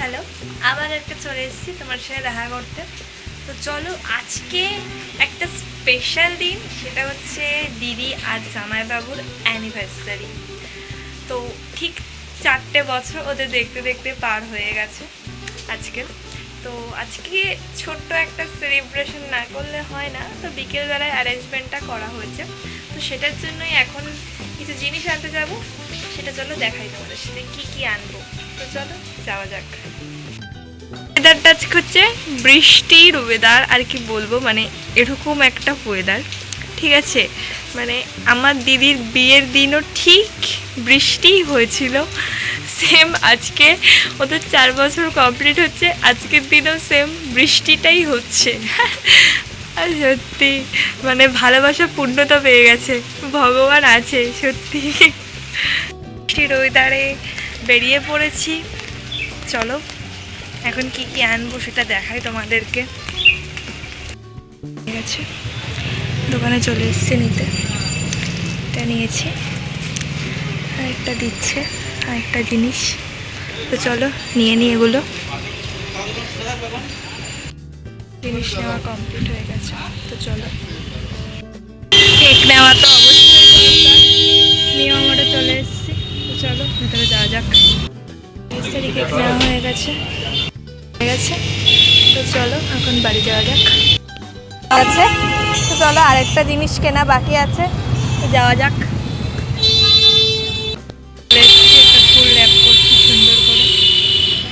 Hello, আবার একটা চলে এসেছি তোমার সাথে দেখা করতে। তো চলো, আজকে একটা স্পেশাল দিন, সেটা হচ্ছে দিদি আর জামাইবাবুর অ্যানিভার্সারি। তো ঠিক 4টে বছর ওদের দেখতে দেখতে পার হয়ে গেছে আজকে। তো আজকে ছোট্ট একটা সেলিব্রেশন না করলে হয় না, তো বিকেলবেলায় অ্যারেঞ্জমেন্টটা করা হয়েছে। তো সেটার জন্যই এখন কিছু জিনিস আনতে যাব, সেটা চলো দেখাই তোমাদের সাথে কী কী আনবো। তো চলো যাওয়া যাক। ওয়েদারটা আজকে হচ্ছে বৃষ্টির ওয়েদার, আর কি বলবো, মানে এরকম একটা ওয়েদার, ঠিক আছে। মানে আমার দিদির বিয়ের দিনও ঠিক বৃষ্টিই হয়েছিল, সেম আজকে ওদের 4 বছর কমপ্লিট হচ্ছে, আজকের দিনও সেম বৃষ্টিটাই হচ্ছে। আর সত্যি মানে ভালোবাসা পূর্ণতা পেয়ে গেছে, ভগবান আছে সত্যি। বৃষ্টির ওয়েদারে বেরিয়ে পড়েছি, চলো এখন কি কি আনবো সেটা দেখাই তোমাদেরকে। ঠিক আছে, দোকানে চলে এসেছি নিতে, এটা নিয়েছি, আরেকটা দিচ্ছে, আরেকটা জিনিস। তো চলো নিয়ে নিই এগুলো। জিনিস নেওয়া কমপ্লিট হয়ে গেছে, তো চলো। কেক নেওয়া তো অবশ্যই দরকার, নিয়ে আমরা চলে এসেছি। তো চলো ভেতরে যাওয়া যাক। কেক নেওয়া হয়ে গেছে, তো চলো এখন বাড়ি যাওয়া যাক। আছে তো চলো, আরেকটা জিনিস কেনা বাকি আছে, তো যাওয়া যাক। একটা ফুল র্যাপ করছি সুন্দর করে,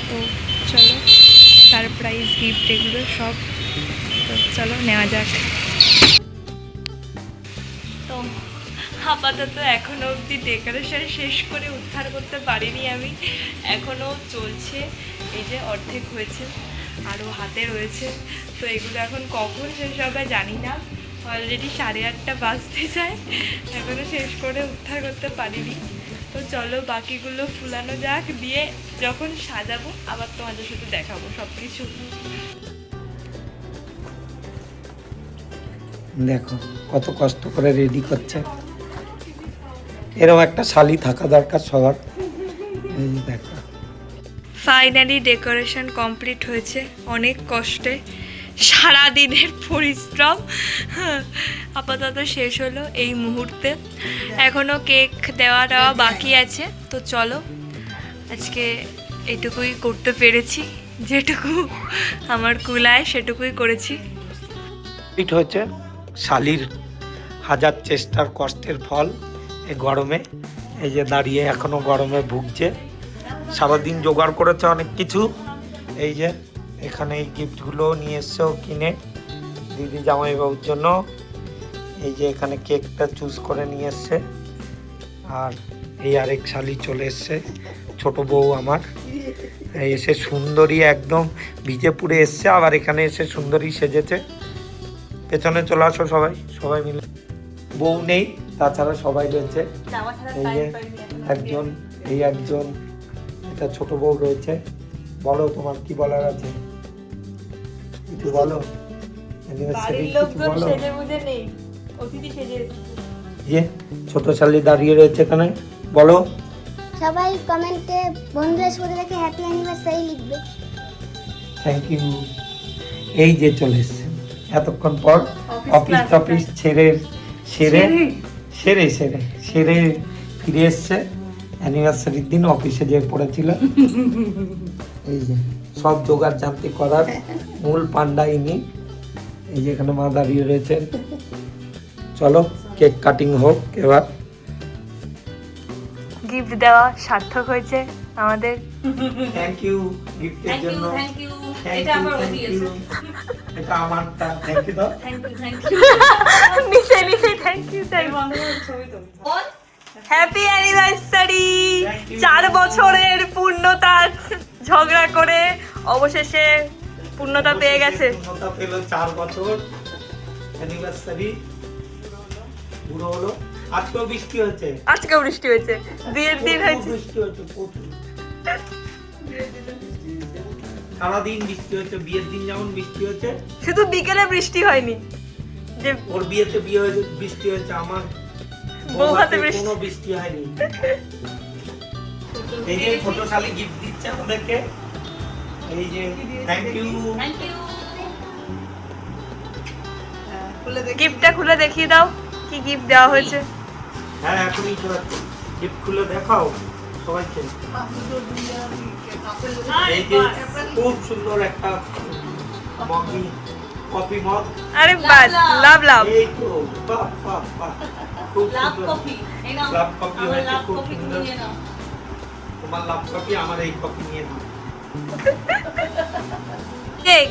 তো চলো সারপ্রাইজ গিফট এগুলো সব, তো চলো নেওয়া যাক। তো আপাতত এখনও অবধি ডেকোরেশন শেষ করে উদ্ধার করতে পারিনি আমি, এখনও চলছে। এই যে অর্ধেক হয়েছে, আরও হাতে রয়েছে, তো এগুলো এখন কখন শেষ হবে জানি না। অলরেডি 8:30 বাজতে যায়, এখনও শেষ করে উদ্ধার করতে পারিনি। তো চলো বাকিগুলো ফুলানো যাক, দিয়ে যখন সাজাবো আবার তোমাদের সাথে দেখাবো সব কিছু। দেখো কত কষ্ট করে রেডি করছে, এরকম একটা শালি থাকা দরকার সবার। দেখো ফাইনালি ডেকোরেশন কমপ্লিট হয়েছে, অনেক কষ্টে, সারাদিনের পরিশ্রম আপাতত শেষ হলো এই মুহূর্তে। এখনও কেক দেওয়া বাকি আছে, তো চলো আজকে এটুকুই করতে পেরেছি, যেটুকু আমার কুলায় সেটুকুই করেছি। ফিট হয়েছে, শালির হাজার চেষ্টার কষ্টের ফল এই গরমে। এই যে দাঁড়িয়ে এখনো গরমে ভুগছে, সারাদিন জোগাড় করেছে অনেক কিছু। এই যে এখানে এই গিফটগুলো নিয়ে এসছেও কিনে দিদি জামাইবাবুর জন্য। এই যে এখানে কেকটা চুজ করে নিয়ে এসছে, আর এই আরেক শালি চলে এসছে, ছোট বউ আমার। এসে সুন্দরী একদম ভিজে পুড়ে এসছে, আবার এখানে এসে সুন্দরী সেজেছে। পেছনে চলে আসো সবাই, সবাই মিলে। বউ নেই, তাছাড়া সবাই রয়েছে। এই যে একজন, এই একজন, এটা ছোট বউ রয়েছে। বলো তোমার কি বলার আছে, কিছু বলো। ছোট শালি দাঁড়িয়ে রয়েছে এখানে, বলো। সবাই কমেন্টে বন্ধুরা শুধু দেখে হ্যাপি অ্যানিভার্সারি লিখবে। Thank you. এই যে চলে এসছে এতক্ষণ পর, অফিস ছেড়ে ফিরে এসছে। অ্যানিভার্সারির দিন অফিসে যে পড়েছিল। এই যে সব জোগাড় জানতে করার মূল পান্ডা ইনি। এই যে এখানে মা দাঁড়িয়ে রয়েছেন। চলো কেক কাটিং হোক এবার। গিফট দেওয়া সার্থক হয়েছে আমাদের। থ্যাংক ইউ গিফটের জন্য। Thank you. এটা আমার দিয়েছে। এটা আমারটা, থ্যাংক ইউ দাও। নিচে thank you sir. Happy anniversary, 4 বছরের পূর্ণতা ঝগড়া করে অবশেষে পূর্ণতা পেয়ে গেছে। পূর্ণতা পেল 4 বছর অ্যানিভার্সারি পুরো হলো। আজকেও বৃষ্টি হয়েছে, বিয়ের দিন হয়েছে, বৃষ্টি হয়েছে প্রচুর। সারাদিন বৃষ্টি হয়েছে, বিয়ের দিন যেমন বৃষ্টি হয়েছে, শুধু বিকেলে বৃষ্টি হয়নি, যে ওর বিয়েতে বৃষ্টি হয়েছে, আমার বউ হাতে কোনো বৃষ্টি হয়নি। এই যে ছোট শালি গিফট দিচ্ছে আমাদেরকে, এই যে থ্যাংক ইউ। Thank you. গিফটটা খুলে দেখিয়ে দাও কি গিফট দেওয়া হয়েছে। হ্যাঁ এখনই চলাচ্ছে, গিফট খুলে দেখাও সবাইকে। এই যে খুব সুন্দর একটা মগি, কফি মগ। আরে বাস, লাভ লাভ। এই তো বাহ বাহ বাহ, খুব লাভ সুন্দর। কফি। এই নাও। লাভ কফি আমার হয়েছে, লাভ খুব কফি সুন্দর। নিয়ে নাও। তোমার লাভ কফি, আমার এই কফি নিয়ে নাও।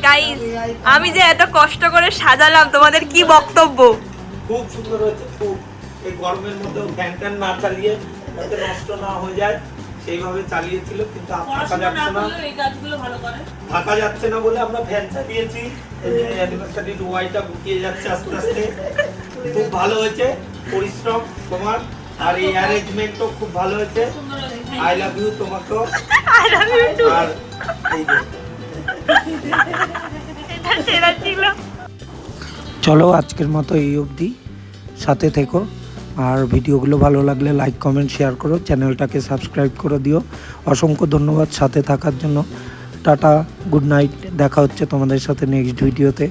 গাইস, আমি যে এত কষ্ট করে সাজালাম, তোমাদের কি বক্তব্য? খুব সুন্দর হয়েছে খুব। এই গরমের মধ্যেও ফ্যান ট্যান না চালিয়ে যাতে নষ্ট না হয়ে যায় সেইভাবে চালিয়েছিল, কিন্তু আর থাকা পড়াশোনা না যাচ্ছে না। করলেও এই কাজগুলো ভালো করে। থাকা যাচ্ছে না বলে আমরা ফ্যান চালিয়েছি। এই যে অ্যানিভার্সারির ওয়াইটা গুটিয়ে যাচ্ছে আস্তে আস্তে। খুব ভালো হয়েছে, পরিশ্রম তোমার, আর এই অ্যারেঞ্জমেন্টও খুব ভালো হয়েছে। সুন্দর হয়েছে। আই লাভ ইউ তোমাকেও। I love you too. আর এই যে এটা সেরা ছিল। চলো আজকের মতো এই অবধি, সাথে থেকো। আর ভিডিওগুলো ভালো লাগলে লাইক কমেন্ট শেয়ার করো, চ্যানেলটাকে সাবস্ক্রাইব করে দিও। অসংখ্য ধন্যবাদ সাথে থাকার জন্য। টাটা, গুড নাইট, দেখা হচ্ছে তোমাদের সাথে নেক্সট ভিডিওতে।